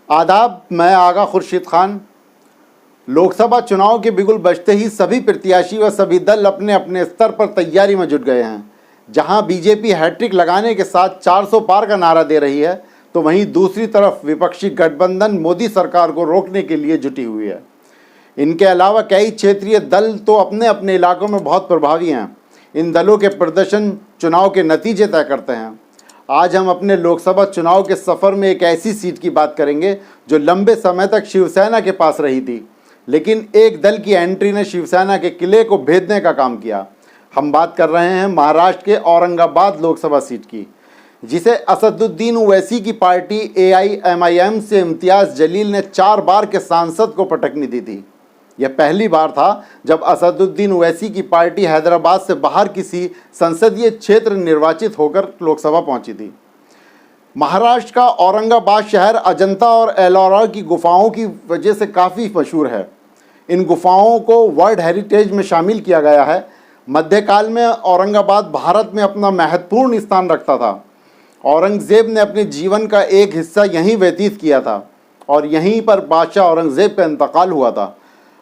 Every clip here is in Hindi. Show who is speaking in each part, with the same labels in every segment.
Speaker 1: आदाब, मैं आगा खुर्शीद खान। लोकसभा चुनाव के बिगुल बजते ही सभी प्रत्याशी व सभी दल अपने अपने स्तर पर तैयारी में जुट गए हैं। जहां बीजेपी हैट्रिक लगाने के साथ 400 पार का नारा दे रही है, तो वहीं दूसरी तरफ विपक्षी गठबंधन मोदी सरकार को रोकने के लिए जुटी हुई है। इनके अलावा कई क्षेत्रीय दल तो अपने अपने इलाकों में बहुत प्रभावी हैं। इन दलों के प्रदर्शन चुनाव के नतीजे तय करते हैं। आज हम अपने लोकसभा चुनाव के सफ़र में एक ऐसी सीट की बात करेंगे जो लंबे समय तक शिवसेना के पास रही थी, लेकिन एक दल की एंट्री ने शिवसेना के किले को भेदने का काम किया। हम बात कर रहे हैं महाराष्ट्र के औरंगाबाद लोकसभा सीट की, जिसे असदुद्दीन ओवैसी की पार्टी AIMIM से इम्तियाज़ जलील ने 4 बार के सांसद को पटकनी दी थी। यह पहली बार था जब असदुद्दीन ओवैसी की पार्टी हैदराबाद से बाहर किसी संसदीय क्षेत्र निर्वाचित होकर लोकसभा पहुंची थी। महाराष्ट्र का औरंगाबाद शहर अजंता और एलोरा की गुफाओं की वजह से काफ़ी मशहूर है। इन गुफाओं को वर्ल्ड हेरिटेज में शामिल किया गया है। मध्यकाल में औरंगाबाद भारत में अपना महत्वपूर्ण स्थान रखता था। औरंगज़ेब ने अपने जीवन का एक हिस्सा यहीं व्यतीत किया था और यहीं पर बादशाह औरंगज़ेब का इंतकाल हुआ था।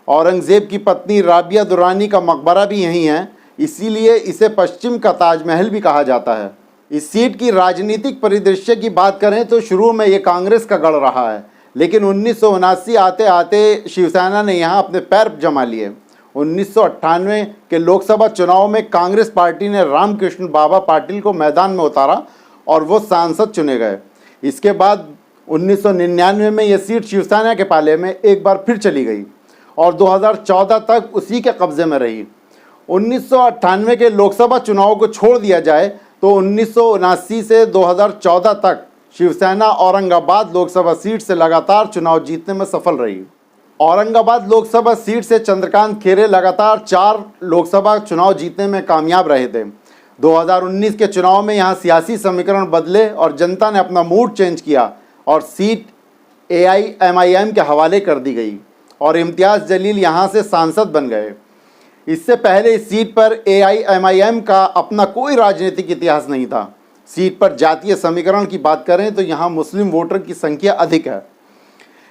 Speaker 1: औरंगज़ेब की पत्नी राबिया दुरानी का मकबरा भी यहीं है, इसीलिए इसे पश्चिम का ताजमहल भी कहा जाता है। इस सीट की राजनीतिक परिदृश्य की बात करें तो शुरू में ये कांग्रेस का गढ़ रहा है, लेकिन 1979 आते आते शिवसेना ने यहाँ अपने पैर जमा लिए। 1998 के लोकसभा चुनाव में कांग्रेस पार्टी ने रामकृष्ण बाबा पाटिल को मैदान में उतारा और वो सांसद चुने गए। इसके बाद 1999 में ये सीट शिवसेना के पाले में एक बार फिर चली गई और 2014 तक उसी के कब्जे में रही। 1998 के लोकसभा चुनाव को छोड़ दिया जाए तो 1979 से 2014 तक शिवसेना औरंगाबाद लोकसभा सीट से लगातार चुनाव जीतने में सफल रही। औरंगाबाद लोकसभा सीट से चंद्रकांत खैरे लगातार 4 लोकसभा चुनाव जीतने में कामयाब रहे थे। 2019 के चुनाव में यहाँ सियासी समीकरण बदले और जनता ने अपना मूड चेंज किया और सीट AIMIM के हवाले कर दी गई और इम्तियाज़ जलील यहाँ से सांसद बन गए। इससे पहले इस सीट पर AIMIM का अपना कोई राजनीतिक इतिहास नहीं था। सीट पर जातीय समीकरण की बात करें तो यहाँ मुस्लिम वोटर की संख्या अधिक है।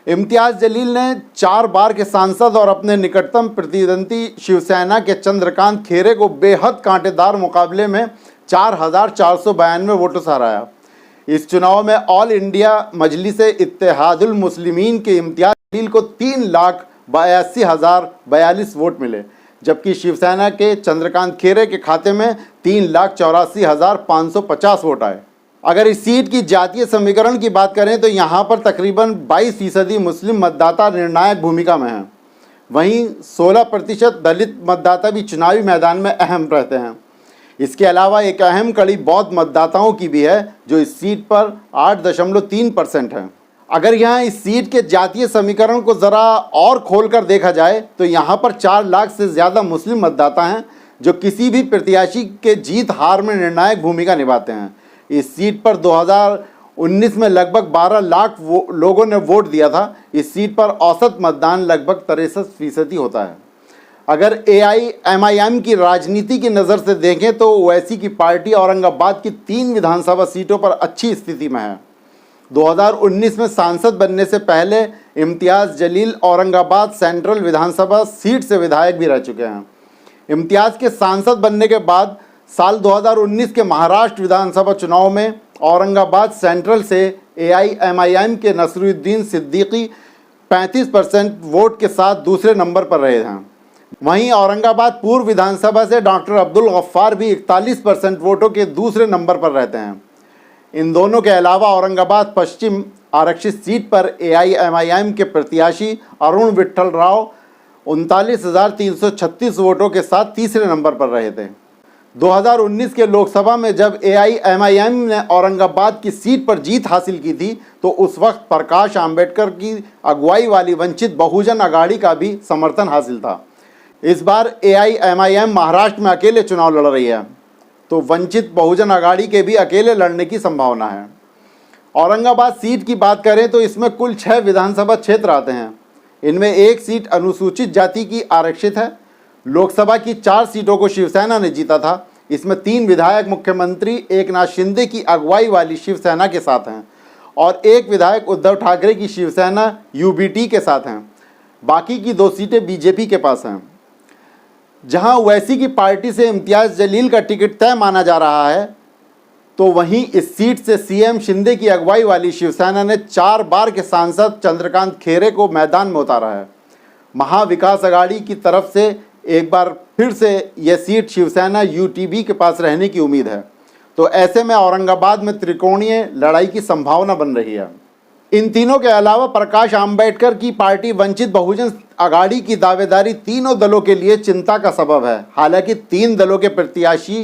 Speaker 1: इम्तियाज़ जलील ने 4 बार के सांसद और अपने निकटतम प्रतिद्वंदी शिवसेना के चंद्रकांत खैरे को बेहद कांटेदार मुकाबले में 4492 वोटों से हराया। इस चुनाव में ऑल इंडिया मजलिस इत्तेहादुल मुस्लिमीन के इम्तियाज़ जलील को 3,82,042 वोट मिले, जबकि शिवसेना के चंद्रकांत खैरे के खाते में 3,84,550 वोट आए। अगर इस सीट की जातीय समीकरण की बात करें तो यहाँ पर तकरीबन 22% मुस्लिम मतदाता निर्णायक भूमिका में हैं। वहीं 16% दलित मतदाता भी चुनावी मैदान में अहम रहते हैं। इसके अलावा एक अहम कड़ी बौद्ध मतदाताओं की भी है, जो इस सीट पर 8.3% है। अगर यहाँ इस सीट के जातीय समीकरण को ज़रा और खोलकर देखा जाए तो यहाँ पर 4 लाख से ज़्यादा मुस्लिम मतदाता हैं, जो किसी भी प्रत्याशी के जीत हार में निर्णायक भूमिका निभाते हैं। इस सीट पर 2019 में लगभग 12 लाख लोगों ने वोट दिया था। इस सीट पर औसत मतदान लगभग 63% होता है। अगर AIMIM की राजनीति की नज़र से देखें तो ओवैसी की पार्टी औरंगाबाद की 3 विधानसभा सीटों पर अच्छी स्थिति में है। 2019 में सांसद बनने से पहले इम्तियाज़ जलील औरंगाबाद सेंट्रल विधानसभा सीट से विधायक भी रह चुके हैं। इम्तियाज़ के सांसद बनने के बाद साल 2019 के महाराष्ट्र विधानसभा चुनाव में औरंगाबाद सेंट्रल से AIMIM के नसरुद्दीन सिद्दीकी 35% वोट के साथ दूसरे नंबर पर रहे हैं। वहीं औरंगाबाद पूर्व विधानसभा से डॉक्टर अब्दुल गफ्फार भी 41% वोटों के दूसरे नंबर पर रहते हैं। इन दोनों के अलावा औरंगाबाद पश्चिम आरक्षित सीट पर AIMIM के प्रत्याशी अरुण विट्ठल राव 39,336 वोटों के साथ तीसरे नंबर पर रहे थे। 2019 के लोकसभा में जब AIMIM ने औरंगाबाद की सीट पर जीत हासिल की थी तो उस वक्त प्रकाश आंबेडकर की अगुवाई वाली वंचित बहुजन अघाड़ी का भी समर्थन हासिल था। इस बार AIMIM महाराष्ट्र में अकेले चुनाव लड़ रही है, तो वंचित बहुजन अघाड़ी के भी अकेले लड़ने की संभावना है। औरंगाबाद सीट की बात करें तो इसमें कुल 6 विधानसभा क्षेत्र आते हैं। इनमें एक सीट अनुसूचित जाति की आरक्षित है। लोकसभा की 4 सीटों को शिवसेना ने जीता था। इसमें 3 विधायक मुख्यमंत्री एकनाथ शिंदे की अगुवाई वाली शिवसेना के साथ हैं और एक विधायक उद्धव ठाकरे की शिवसेना यूबीटी के साथ हैं। बाकी की 2 सीटें बीजेपी के पास हैं। जहां ओवैसी की पार्टी से इम्तियाज़ जलील का टिकट तय माना जा रहा है, तो वहीं इस सीट से सीएम शिंदे की अगुवाई वाली शिवसेना ने 4 बार के सांसद चंद्रकांत खैरे को मैदान में उतारा है। महाविकास अघाड़ी की तरफ से एक बार फिर से यह सीट शिवसेना यूटीबी के पास रहने की उम्मीद है। तो ऐसे में औरंगाबाद में त्रिकोणीय लड़ाई की संभावना बन रही है। इन तीनों के अलावा प्रकाश आंबेडकर की पार्टी वंचित बहुजन अघाड़ी की दावेदारी तीनों दलों के लिए चिंता का सबब है। हालांकि 3 दलों के प्रत्याशी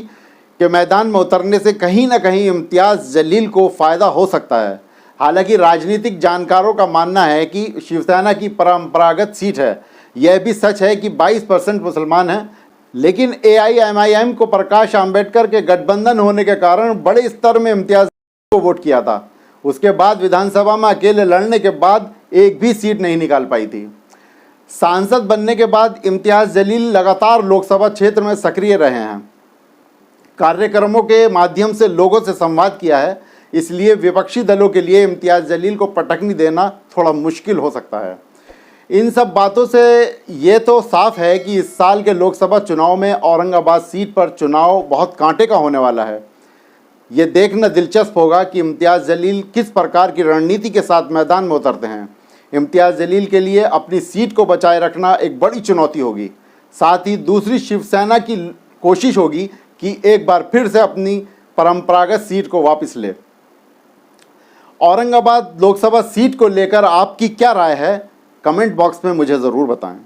Speaker 1: के मैदान में उतरने से कहीं ना कहीं इम्तियाज़ जलील को फ़ायदा हो सकता है। हालांकि राजनीतिक जानकारों का मानना है कि शिवसेना की परंपरागत सीट है। यह भी सच है कि 22% मुसलमान हैं, लेकिन AIMIM को प्रकाश आंबेडकर के गठबंधन होने के कारण बड़े स्तर में इम्तियाज़ को वोट किया था। उसके बाद विधानसभा में अकेले लड़ने के बाद एक भी सीट नहीं निकाल पाई थी। सांसद बनने के बाद इम्तियाज़ जलील लगातार लोकसभा क्षेत्र में सक्रिय रहे हैं, कार्यक्रमों के माध्यम से लोगों से संवाद किया है। इसलिए विपक्षी दलों के लिए इम्तियाज़ जलील को पटकनी देना थोड़ा मुश्किल हो सकता है। इन सब बातों से ये तो साफ है कि इस साल के लोकसभा चुनाव में औरंगाबाद सीट पर चुनाव बहुत कांटे का होने वाला है। ये देखना दिलचस्प होगा कि इम्तियाज़ जलील किस प्रकार की रणनीति के साथ मैदान में उतरते हैं। इम्तियाज़ जलील के लिए अपनी सीट को बचाए रखना एक बड़ी चुनौती होगी। साथ ही दूसरी शिवसेना की कोशिश होगी कि एक बार फिर से अपनी परंपरागत सीट को वापस ले। औरंगाबाद लोकसभा सीट को लेकर आपकी क्या राय है, कमेंट बॉक्स में मुझे ज़रूर बताएं।